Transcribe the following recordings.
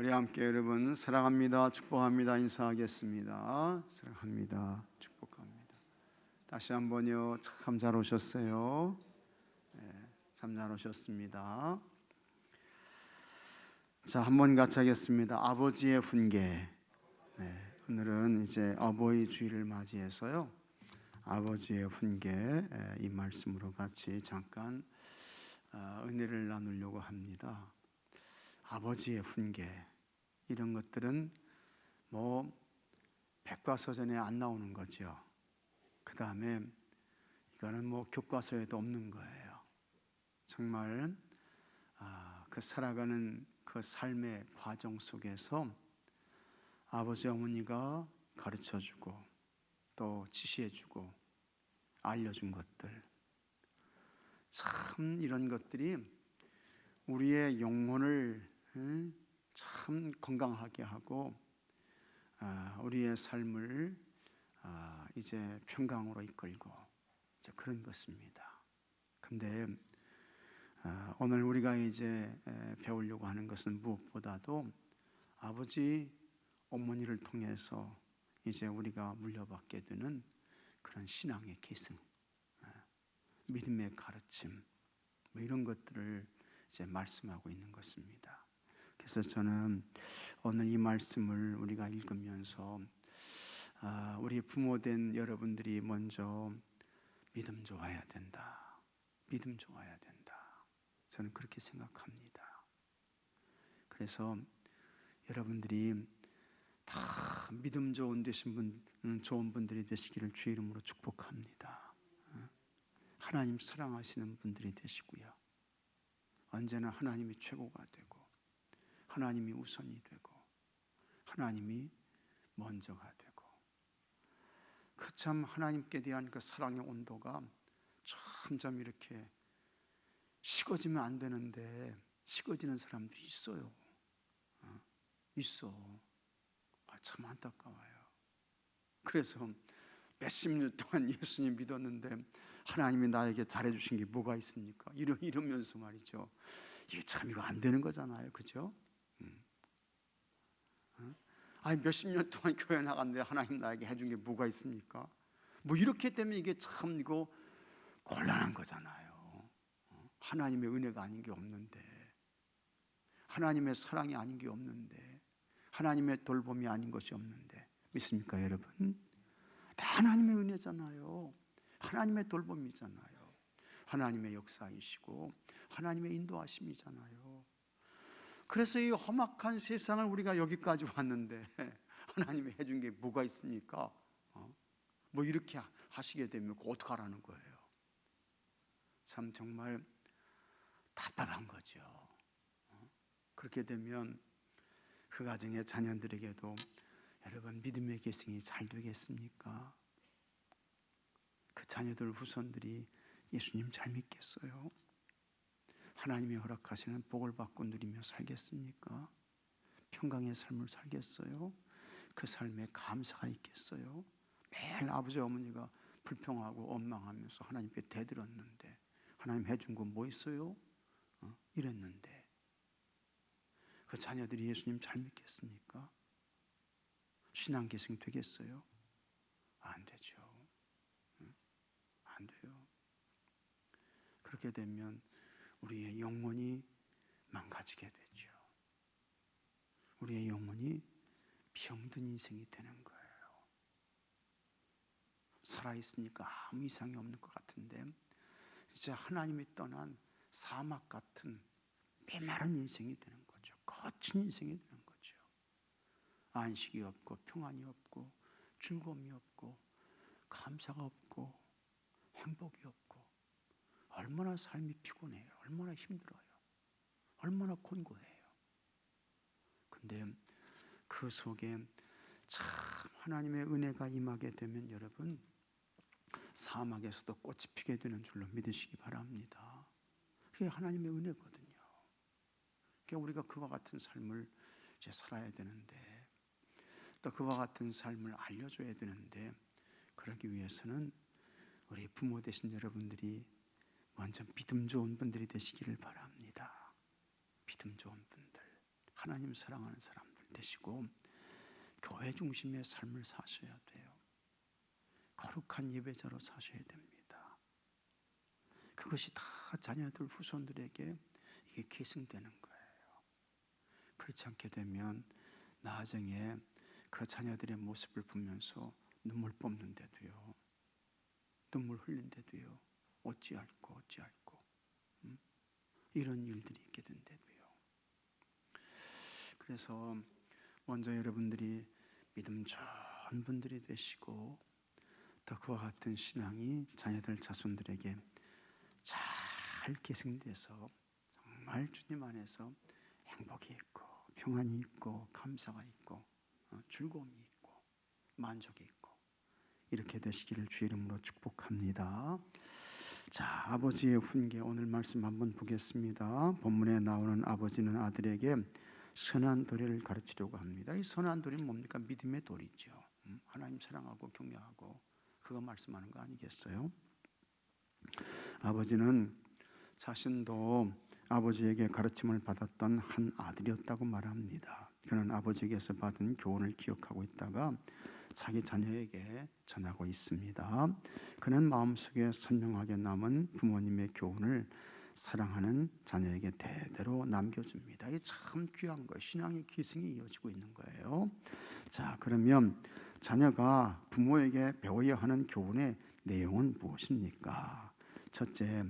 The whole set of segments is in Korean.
우리 함께 여러분 사랑합니다, 축복합니다 인사하겠습니다. 사랑합니다, 축복합니다. 다시 한번요. 참 잘 오셨어요. 참 잘 오셨습니다. 자, 한번 같이 하겠습니다. 아버지의 훈계. 오늘은 이제 어버이 주일을 맞이해서요, 아버지의 훈계 이 말씀으로 같이 잠깐 은혜를 나누려고 합니다. 아버지의 훈계, 이런 것들은 뭐 백과사전에 안 나오는 거죠. 그 다음에 이거는 뭐 교과서에도 없는 거예요. 정말 그 살아가는 그 삶의 과정 속에서 아버지 어머니가 가르쳐주고 또 지시해주고 알려준 것들, 참 이런 것들이 우리의 영혼을 참 건강하게 하고 우리의 삶을 이제 평강으로 이끌고 이제 그런 것입니다. 근데 오늘 우리가 이제 배우려고 하는 것은 무엇보다도 아버지 어머니를 통해서 이제 우리가 물려받게 되는 그런 신앙의 계승, 믿음의 가르침, 뭐 이런 것들을 이제 말씀하고 있는 것입니다. 그래서 저는 오늘 이 말씀을 우리가 읽으면서 우리 부모된 여러분들이 먼저 믿음 좋아야 된다, 믿음 좋아야 된다, 저는 그렇게 생각합니다. 그래서 여러분들이 다 믿음 좋은 분들이 되시기를 주의 이름으로 축복합니다. 하나님 사랑하시는 분들이 되시고요, 언제나 하나님이 최고가 되고 하나님이 우선이 되고 하나님이 먼저가 되고, 그 참 하나님께 대한 그 사랑의 온도가 점점 이렇게 식어지면 안 되는데 식어지는 사람도 있어요. 있어. 참 안타까워요. 그래서 몇십 년 동안 예수님 믿었는데 하나님이 나에게 잘해주신 게 뭐가 있습니까? 이러면서 말이죠. 이게 참 이거 안 되는 거잖아요, 그죠? 아니 몇십 년 동안 교회 나갔는데 하나님 나에게 해준 게 뭐가 있습니까? 뭐 이렇게 되면 이게 참 이거 곤란한 거잖아요. 하나님의 은혜가 아닌 게 없는데, 하나님의 사랑이 아닌 게 없는데, 하나님의 돌봄이 아닌 것이 없는데, 믿습니까 여러분? 다 하나님의 은혜잖아요. 하나님의 돌봄이잖아요. 하나님의 역사이시고 하나님의 인도하심이잖아요. 그래서 이 험악한 세상을 우리가 여기까지 왔는데 하나님이 해준 게 뭐가 있습니까? 뭐 이렇게 하시게 되면 어떡하라는 거예요? 참 정말 답답한 거죠. 그렇게 되면 그 가정의 자녀들에게도 여러분 믿음의 계승이 잘 되겠습니까? 그 자녀들 후손들이 예수님 잘 믿겠어요? 하나님이 허락하시는 복을 받고 누리며 살겠습니까? 평강의 삶을 살겠어요? 그 삶에 감사가 있겠어요? 매일 아버지 어머니가 불평하고 원망하면서 하나님께 대들었는데 하나님 해준 건 뭐 있어요? 이랬는데 그 자녀들이 예수님 잘 믿겠습니까? 신앙 계승 되겠어요? 안 되죠. 안 돼요. 그렇게 되면 우리의 영혼이 망가지게 되죠. 우리의 영혼이 병든 인생이 되는 거예요. 살아있으니까 아무 이상이 없는 것 같은데 진짜 하나님이 떠난 사막 같은 메마른 인생이 되는 거죠. 거친 인생이 되는 거죠. 안식이 없고 평안이 없고 즐거움이 없고 감사가 없고 행복이 없고, 얼마나 삶이 피곤해요. 얼마나 힘들어요. 얼마나 곤고해요. 근데 그 속에 참 하나님의 은혜가 임하게 되면 여러분 사막에서도 꽃이 피게 되는 줄로 믿으시기 바랍니다. 그게 하나님의 은혜거든요. 그러니까 우리가 그와 같은 삶을 이제 살아야 되는데, 또 그와 같은 삶을 알려줘야 되는데, 그러기 위해서는 우리 부모 되신 여러분들이 먼저 믿음 좋은 분들이 되시기를 바랍니다. 믿음 좋은 분들, 하나님 사랑하는 사람들 되시고 교회 중심의 삶을 사셔야 돼요. 거룩한 예배자로 사셔야 됩니다. 그것이 다 자녀들 후손들에게 이게 계승되는 거예요. 그렇지 않게 되면 나중에 그 자녀들의 모습을 보면서 눈물 뽑는데도요, 눈물 흘린데도요, 어찌할꼬 이런 일들이 있게 된대도요. 그래서 먼저 여러분들이 믿음 좋은 분들이 되시고 또 그와 같은 신앙이 자녀들 자손들에게 잘 계승돼서 정말 주님 안에서 행복이 있고 평안이 있고 감사가 있고 즐거움이 있고 만족이 있고 이렇게 되시기를 주의 이름으로 축복합니다. 자, 아버지의 훈계, 오늘 말씀 한번 보겠습니다. 본문에 나오는 아버지는 아들에게 선한 도리를 가르치려고 합니다. 이 선한 도리는 뭡니까? 믿음의 도리죠. 하나님 사랑하고 경외하고 그거 말씀하는 거 아니겠어요? 아버지는 자신도 아버지에게 가르침을 받았던 한 아들이었다고 말합니다. 그는 아버지에게서 받은 교훈을 기억하고 있다가 자기 자녀에게 전하고 있습니다. 그는 마음속에 선명하게 남은 부모님의 교훈을 사랑하는 자녀에게 대대로 남겨줍니다. 이게 참 귀한 거예요. 신앙의 기승이 이어지고 있는 거예요. 자, 그러면 자녀가 부모에게 배워야 하는 교훈의 내용은 무엇입니까? 첫째,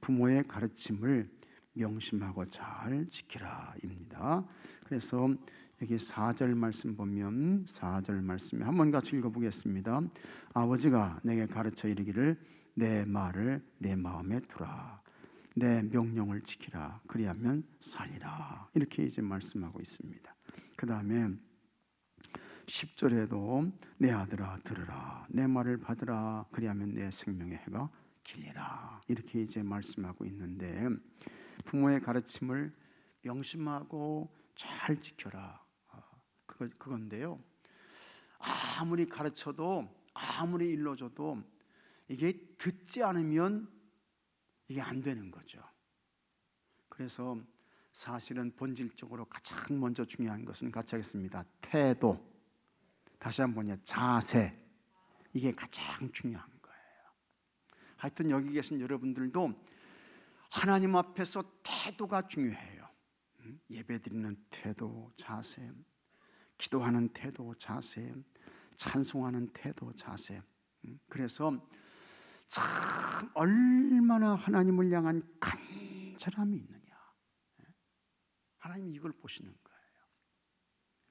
부모의 가르침을 명심하고 잘 지키라입니다. 그래서 여기 4절 말씀 보면 4절 말씀에 한번 같이 읽어보겠습니다. 아버지가 내게 가르쳐 이르기를 내 말을 내 마음에 두라. 내 명령을 지키라. 그리하면 살리라. 이렇게 이제 말씀하고 있습니다. 그 다음에 10절에도 내 아들아 들으라. 내 말을 받으라. 그리하면 내 생명의 해가 길리라. 이렇게 이제 말씀하고 있는데 부모의 가르침을 명심하고 잘 지켜라. 그건데요. 아무리 가르쳐도 아무리 일러줘도 이게 듣지 않으면 이게 안 되는 거죠. 그래서 사실은 본질적으로 가장 먼저 중요한 것은 같이 하겠습니다. 태도. 다시 한번요. 자세. 이게 가장 중요한 거예요. 하여튼 여기 계신 여러분들도 하나님 앞에서 태도가 중요해요. 예배드리는 태도, 자세, 기도하는 태도, 자세, 찬송하는 태도, 자세. 그래서 참 얼마나 하나님을 향한 간절함이 있느냐. 하나님이 이걸 보시는 거예요.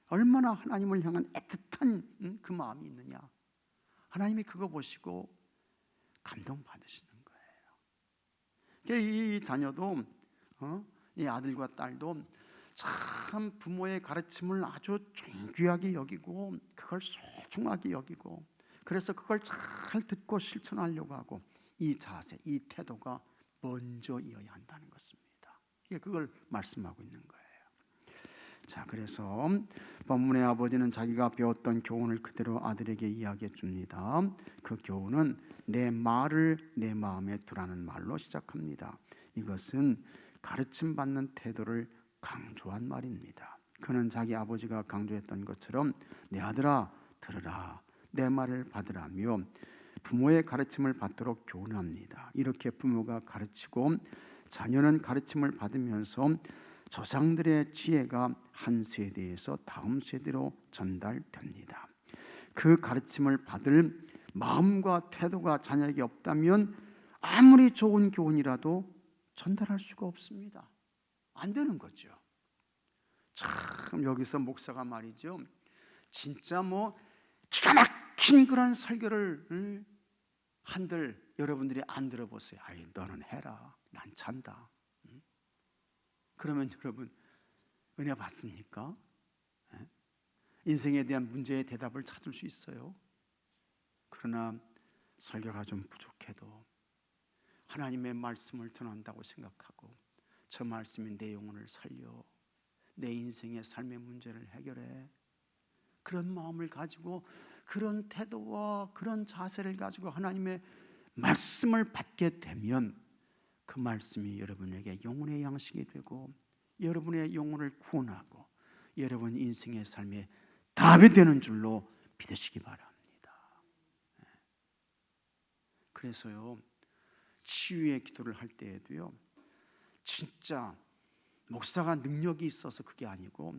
얼마나 하나님을 향한 애틋한 그 마음이 있느냐. 하나님이 그거 보시고 감동받으시는 거예요. 이 자녀도 이 아들과 딸도 참 부모의 가르침을 아주 존귀하게 여기고 그걸 소중하게 여기고 그래서 그걸 잘 듣고 실천하려고 하고 이 자세, 이 태도가 먼저 이어야 한다는 것입니다. 이게 그걸 말씀하고 있는 거예요. 자, 그래서 본문의 아버지는 자기가 배웠던 교훈을 그대로 아들에게 이야기해 줍니다. 그 교훈은 내 말을 내 마음에 두라는 말로 시작합니다. 이것은 가르침 받는 태도를 강조한 말입니다. 그는 자기 아버지가 강조했던 것처럼 내 아들아 들으라, 내 말을 받으라며 부모의 가르침을 받도록 교훈합니다. 이렇게 부모가 가르치고 자녀는 가르침을 받으면서 조상들의 지혜가 한 세대에서 다음 세대로 전달됩니다. 그 가르침을 받을 마음과 태도가 자녀에게 없다면 아무리 좋은 교훈이라도 전달할 수가 없습니다. 안 되는 거죠. 참 여기서 목사가 말이죠. 진짜 뭐 기가 막힌 그런 설교를 한들 여러분들이 안 들어보세요. 아이 너는 해라. 난 잔다. 그러면 여러분 은혜 받습니까? 인생에 대한 문제의 대답을 찾을 수 있어요. 그러나 설교가 좀 부족해도 하나님의 말씀을 전한다고 생각하고 저 말씀이 내 영혼을 살려 내 인생의 삶의 문제를 해결해 그런 마음을 가지고 그런 태도와 그런 자세를 가지고 하나님의 말씀을 받게 되면 그 말씀이 여러분에게 영혼의 양식이 되고 여러분의 영혼을 구원하고 여러분 인생의 삶에 답이 되는 줄로 믿으시기 바랍니다. 그래서요, 치유의 기도를 할 때에도요, 진짜 목사가 능력이 있어서 그게 아니고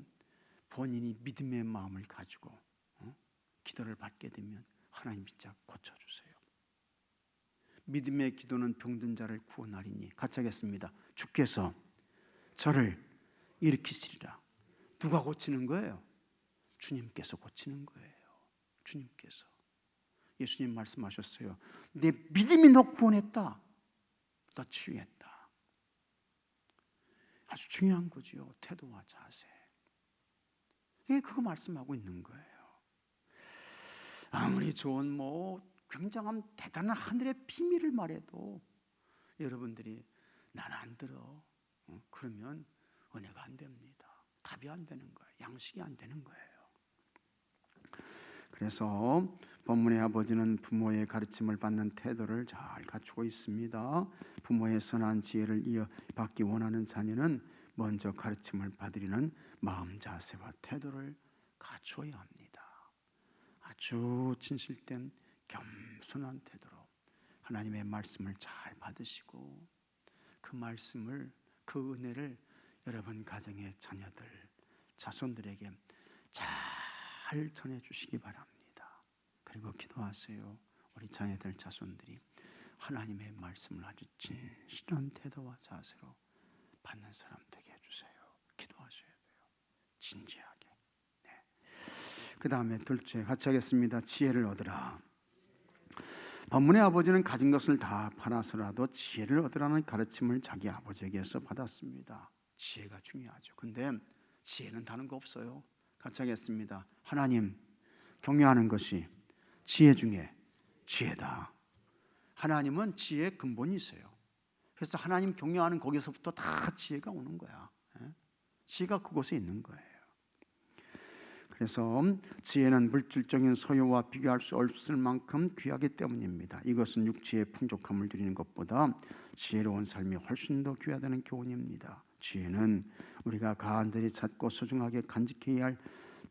본인이 믿음의 마음을 가지고 기도를 받게 되면 하나님 진짜 고쳐주세요. 믿음의 기도는 병든 자를 구원하리니, 같이 하겠습니다. 주께서 저를 일으키시리라. 누가 고치는 거예요? 주님께서 고치는 거예요. 주님께서. 예수님 말씀하셨어요. 내 믿음이 너 구원했다, 너 치유했다. 아주 중요한 거지요. 태도와 자세. 이게 그거 말씀하고 있는 거예요. 아무리 좋은 굉장한 대단한 하늘의 비밀을 말해도 여러분들이 나는 안 들어, 그러면 은혜가 안 됩니다. 답이 안 되는 거예요. 양식이 안 되는 거예요. 그래서 본문의 아버지는 부모의 가르침을 받는 태도를 잘 갖추고 있습니다. 부모의 선한 지혜를 이어받기 원하는 자녀는 먼저 가르침을 받으려는 마음 자세와 태도를 갖추어야 합니다. 아주 진실된 겸손한 태도로 하나님의 말씀을 잘 받으시고 그 말씀을, 그 은혜를 여러분 가정의 자녀들, 자손들에게 잘 전해주시기 바랍니다. 그리고 기도하세요. 우리 자녀들, 자손들이 하나님의 말씀을 아주 진실한 태도와 자세로 받는 사람 되게 해주세요. 기도하셔야 돼요. 진지하게. 네. 그 다음에 둘째, 같이 하겠습니다. 지혜를 얻으라. 본문의 아버지는 가진 것을 다 팔아서라도 지혜를 얻으라는 가르침을 자기 아버지에게서 받았습니다. 지혜가 중요하죠. 근데 지혜는 다른 거 없어요. 같이 하겠습니다. 하나님 경외하는 것이 지혜 중에 지혜다. 하나님은 지혜의 근본이세요. 그래서 하나님 경외하는 거기서부터 다 지혜가 오는 거야. 지혜가 그곳에 있는 거예요. 그래서 지혜는 물질적인 소유와 비교할 수 없을 만큼 귀하기 때문입니다. 이것은 육체의 풍족함을 누리는 것보다 지혜로운 삶이 훨씬 더 귀하다는 교훈입니다. 지혜는 우리가 가안들이 찾고 소중하게 간직해야 할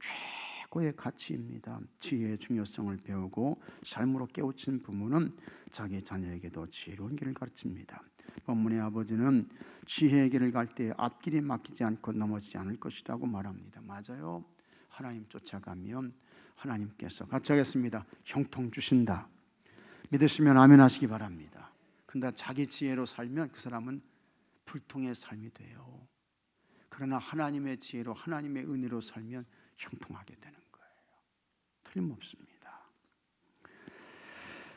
최고의 가치입니다. 지혜의 중요성을 배우고 삶으로 깨우친 부모는 자기 자녀에게도 지혜로운 길을 가르칩니다. 본문의 아버지는 지혜의 길을 갈 때 앞길이 막히지 않고 넘어지지 않을 것이라고 말합니다. 맞아요. 하나님 쫓아가면 하나님께서, 같이 하겠습니다, 형통 주신다. 믿으시면 아멘 하시기 바랍니다. 근데 자기 지혜로 살면 그 사람은 불통의 삶이 돼요. 그러나 하나님의 지혜로, 하나님의 은혜로 살면 형통하게 되는 거예요. 틀림없습니다.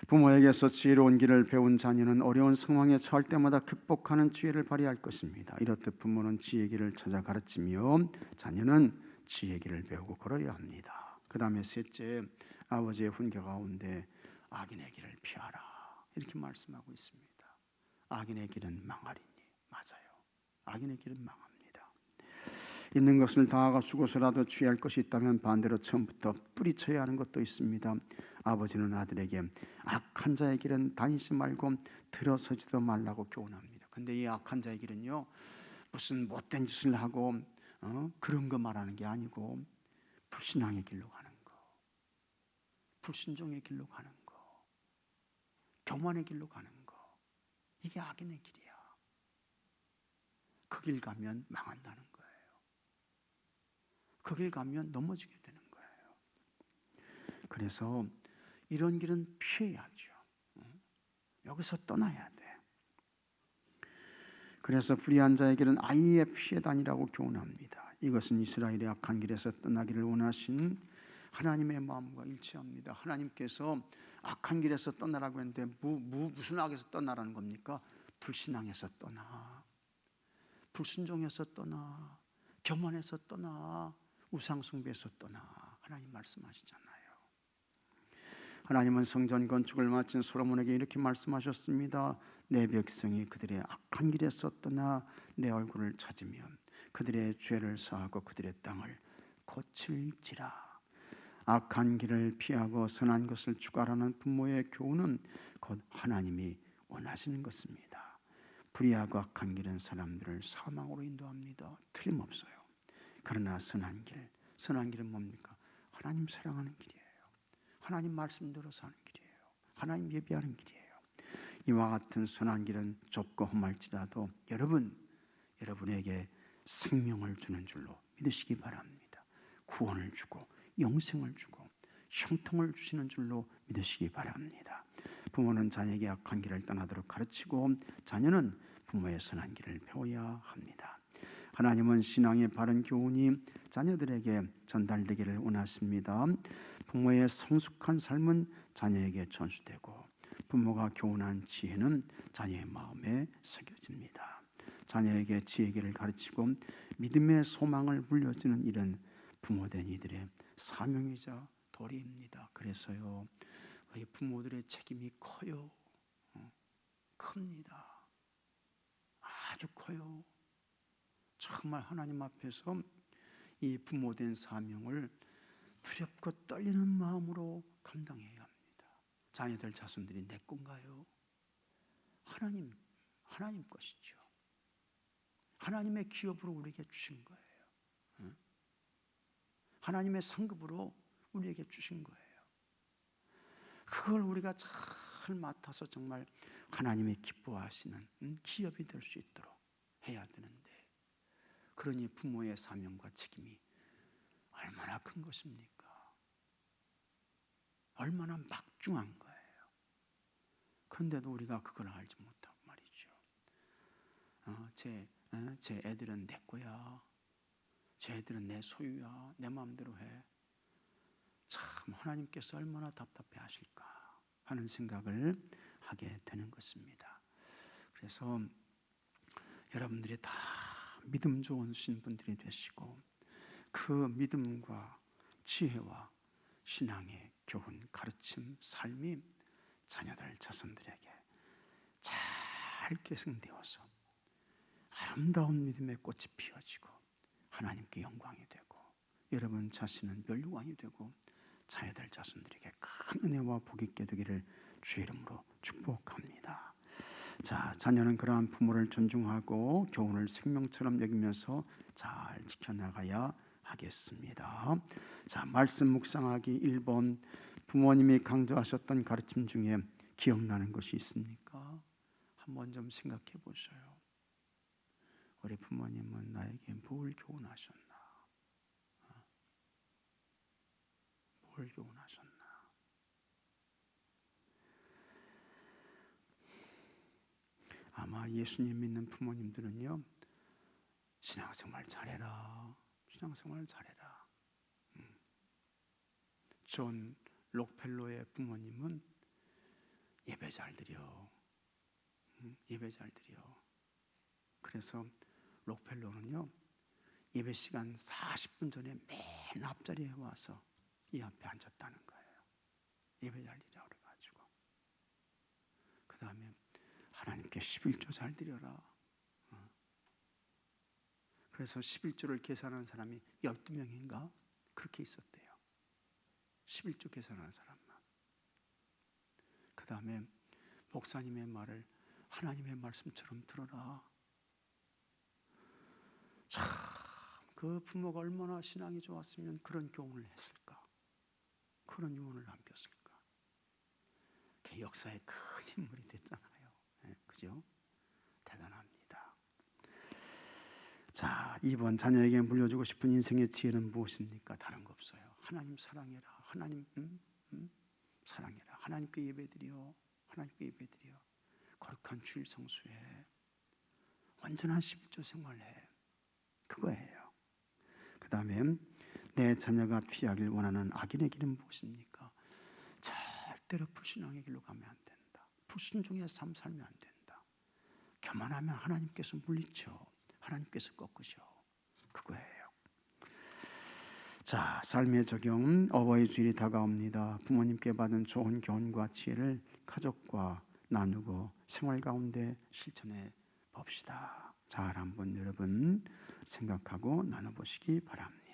부모에게서 지혜로운 길을 배운 자녀는 어려운 상황에 처할 때마다 극복하는 지혜를 발휘할 것입니다. 이렇듯 부모는 지혜의 길을 찾아 가르치며 자녀는 지혜의 길을 배우고 걸어야 합니다. 그 다음에 셋째, 아버지의 훈계 가운데 악인의 길을 피하라, 이렇게 말씀하고 있습니다. 악인의 길은 망하리니, 맞아요. 악인의 길은 망합니다. 있는 것을 다 가지고서라도 취할 것이 있다면 반대로 처음부터 뿌리쳐야 하는 것도 있습니다. 아버지는 아들에게 악한 자의 길은 다니지 말고 들어서지도 말라고 교훈합니다. 근데 이 악한 자의 길은요, 무슨 못된 짓을 하고 그런 거 말하는 게 아니고 불신앙의 길로 가는 거, 불순종의 길로 가는 거, 교만의 길로 가는 거, 이게 악인의 길이야. 그 길 가면 망한다는 거예요. 그 길 가면 넘어지게 되는 거예요. 그래서 이런 길은 피해야죠. 여기서 떠나야 돼. 그래서 불의한 자의 길은 아예 피해 다니라고 교훈합니다. 이것은 이스라엘의 악한 길에서 떠나기를 원하신 하나님의 마음과 일치합니다. 하나님께서 악한 길에서 떠나라고 했는데 무슨 악에서 떠나라는 겁니까? 불신앙에서 떠나, 불순종에서 떠나, 교만에서 떠나, 우상숭배에서 떠나, 하나님 말씀하시잖아요. 하나님은 성전 건축을 마친 솔로몬에게 이렇게 말씀하셨습니다. 내 백성이 그들의 악한 길에서 떠나 내 얼굴을 찾으면 그들의 죄를 사하고 그들의 땅을 고칠지라. 악한 길을 피하고 선한 것을 추구하라는 부모의 교훈은 곧 하나님이 원하시는 것입니다. 불의하고 악한 길은 사람들을 사망으로 인도합니다. 틀림없어요. 그러나 선한 길은 뭡니까? 하나님 사랑하는 길이에요. 하나님 말씀대로 사는 길이에요. 하나님 예배하는 길이에요. 이와 같은 선한 길은 좁고 험할지라도 여러분에게 생명을 주는 줄로 믿으시기 바랍니다. 구원을 주고 영생을 주고 형통을 주시는 줄로 믿으시기 바랍니다. 부모는 자녀에게 악한 길을 떠나도록 가르치고 자녀는 부모의 선한 길을 배워야 합니다. 하나님은 신앙의 바른 교훈이 자녀들에게 전달되기를 원하십니다. 부모의 성숙한 삶은 자녀에게 전수되고 부모가 교훈한 지혜는 자녀의 마음에 새겨집니다. 자녀에게 지혜의 길을 가르치고 믿음의 소망을 물려주는 일은 부모된 이들의 사명이자 도리입니다. 그래서요, 우리 부모들의 책임이 커요. 큽니다. 아주 커요. 정말 하나님 앞에서 이 부모된 사명을 두렵고 떨리는 마음으로 감당해야 합니다. 자녀들 자손들이 내 건가요? 하나님 것이죠. 하나님의 기업으로 우리에게 주신 거예요. 하나님의 상급으로 우리에게 주신 거예요. 그걸 우리가 잘 맡아서 정말 하나님의 기뻐하시는 기업이 될 수 있도록 해야 되는데, 그러니 부모의 사명과 책임이 얼마나 큰 것입니까? 얼마나 막중한 거예요. 그런데도 우리가 그걸 알지 못하고 말이죠. 제 애들은 내 거야. 제 애들은 내 소유야. 내 마음대로 해. 참 하나님께서 얼마나 답답해 하실까 하는 생각을 하게 되는 것입니다. 그래서 여러분들이 다 믿음 좋으신 분들이 되시고 그 믿음과 지혜와 신앙의 교훈, 가르침, 삶이 자녀들, 자손들에게 잘 계승되어서 아름다운 믿음의 꽃이 피어지고 하나님께 영광이 되고 여러분 자신은 멸류관이 되고 자녀들, 자손들에게 큰 은혜와 복이 있게 되기를 주의 이름으로 축복합니다. 자, 자녀는 그러한 부모를 존중하고 교훈을 생명처럼 여기면서 잘 지켜나가야 하겠습니다. 자, 말씀 묵상하기 1번. 부모님이 강조하셨던 가르침 중에 기억나는 것이 있습니까? 한번 좀 생각해 보셔요. 우리 부모님은 나에게 뭘 교훈하셨나? 뭘 교훈하셨나? 아마 예수님 믿는 부모님들은요, 신앙생활 잘해라, 신앙생활 잘해라. 존 록펠로의 부모님은 예배 잘 드려, 예배 잘 드려. 그래서 록펠로는요, 예배 시간 40분 전에 맨 앞자리에 와서 이 앞에 앉았다는 거예요. 예배 잘 드리라 그래가지고. 그 다음에 하나님께 11조 잘 드려라. 그래서 11조를 계산한 사람이 12명인가 그렇게 있었대요. 11조 계산한 사람만. 그 다음에 목사님의 말을 하나님의 말씀처럼 들어라. 참, 그 부모가 얼마나 신앙이 좋았으면 그런 교훈을 했을까? 그런 유언을 남겼을까? 그 역사의 큰 인물이 됐잖아요. 네, 그죠? 대단합니다. 자, 2번. 자녀에게 물려주고 싶은 인생의 지혜는 무엇입니까? 다른 거 없어요. 하나님 사랑해라. 하나님 사랑해라. 하나님께 예배드려. 하나님께 예배드려. 거룩한 주일 성수해. 완전한 11조 생활해. 그거예요. 그 다음에 내 자녀가 피하길 원하는 악인의 길은 무엇입니까? 절대로 불신앙의 길로 가면 안 된다. 불순종의 삶 살면 안 된다. 교만하면 하나님께서 물리쳐. 하나님께서 꺾으셔. 그거예요. 자, 삶의 적용. 어버이 주일이 다가옵니다. 부모님께 받은 좋은 교훈과 지혜를 가족과 나누고 생활 가운데 실천해 봅시다. 잘 한번 여러분 생각하고 나눠보시기 바랍니다.